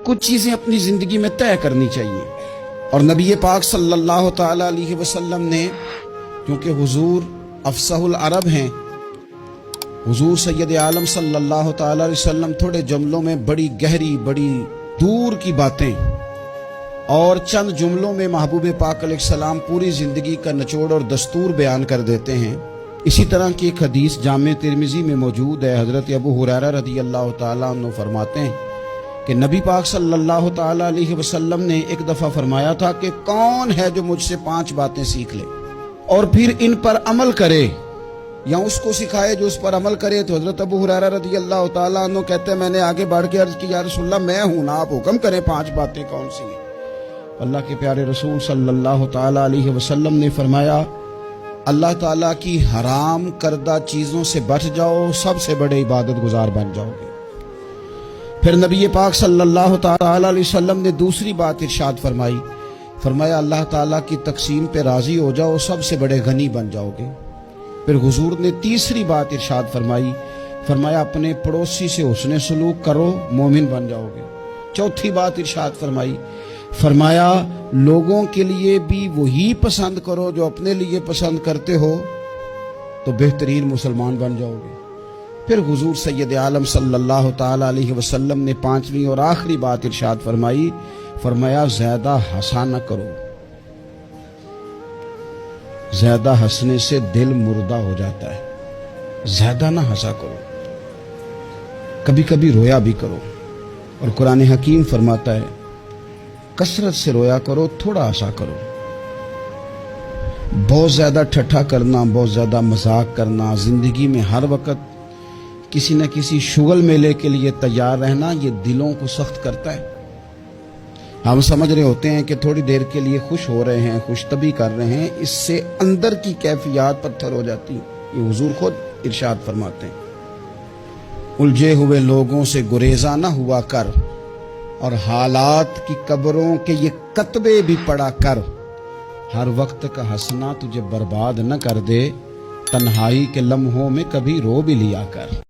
कुछ चीजें अपनी जिंदगी में तय करनी चाहिए। और नबी पाक सल्लल्लाहु ताला अलैहि वसल्लम ने, क्योंकि हुजूर अफसहुल अरब हैं, हुजूर सैयद आलम सल्लल्लाहु ताला अलैहि वसल्लम थोड़े जुमलों में बड़ी गहरी, बड़ी दूर की बातें और चंद जुमलों में महबूब पाक अलैहिस्सलाम पूरी जिंदगी का निचोड़ और दस्तूर बयान कर देते हैं। इसी तरह की एक हदीस जामे तिरमिजी में मौजूद है। हजरत अबू हुरैरा रज़ी अल्लाह ताला अन्हु फरमाते हैं कि नबी पाक सल्लल्लाहु ताला अलैहि वसल्लम ने एक दफा फरमाया था कि कौन है जो मुझसे 5 बातें सीख ले और फिर इन पर अमल करे, या उसको सिखाए जो उस पर अमल करे। तो हजरत अबू हुरैरा रज़ी अल्लाह ताला अन्हु कहते हैं, मैंने आगे बढ़ के अर्ज की, या रसूलल्लाह मैं हूं ना, आप हुक्म करें 5 बातें कौन सी हैं। अल्लाह के प्यारे रसूल सल्लल्लाहु ताला अलैहि वसल्लम ने फरमाया, अल्लाह ताला की हराम करदा चीजों से बच जाओ, सबसे बड़े इबादत गुजार बन जाओगे। फिर नबी पाक सल्लल्लाहु ताला अलैहि वसल्लम ने दूसरी बात इरशाद फरमाई, फरमाया अल्लाह ताला की तकसीम पे राजी हो जाओ, सबसे बड़े गनी बन जाओगे। फिर हुजूर ने तीसरी बात इरशाद फरमाई, फरमाया अपने पड़ोसी से हुस्ने सलूक करो, मोमिन बन जाओगे। चौथी बात इरशाद फरमाई, फरमाया लोगों के लिए भी वही पसंद करो जो अपने लिए पसंद करते हो, तो बेहतरीन मुसलमान बन जाओगे। फिर हुजूर सैयद आलम सल्लल्लाहु ताला अलैहि वसल्लम ने 5वीं और आखिरी बात इरशाद फरमाई, फरमाया ज्यादा हंसा न करो, ज्यादा हंसने से दिल मुर्दा हो जाता है। ज्यादा ना हंसा करो, कभी कभी रोया भी करो। और कुरान हकीम फरमाता है, कसरत से रोया करो, थोड़ा हंसा करो। बहुत ज्यादा ठट्ठा करना, बहुत ज्यादा मजाक करना, जिंदगी में हर वक्त किसी न किसी शुगल मेले के लिए तैयार रहना, ये दिलों को सख्त करता है। हम समझ रहे होते हैं कि थोड़ी देर के लिए खुश हो रहे हैं, खुश तभी कर रहे हैं, इससे अंदर की कैफियत पत्थर हो जाती है। ये हुजूर खुद इरशाद फरमाते हैं, उलझे हुए लोगों से गुरेजा न हुआ कर, और हालात की कब्रों के ये कतबे भी पड़ा कर। हर वक्त का हंसना तुझे बर्बाद न कर दे, तन्हाई के लम्हों में कभी रो भी लिया कर।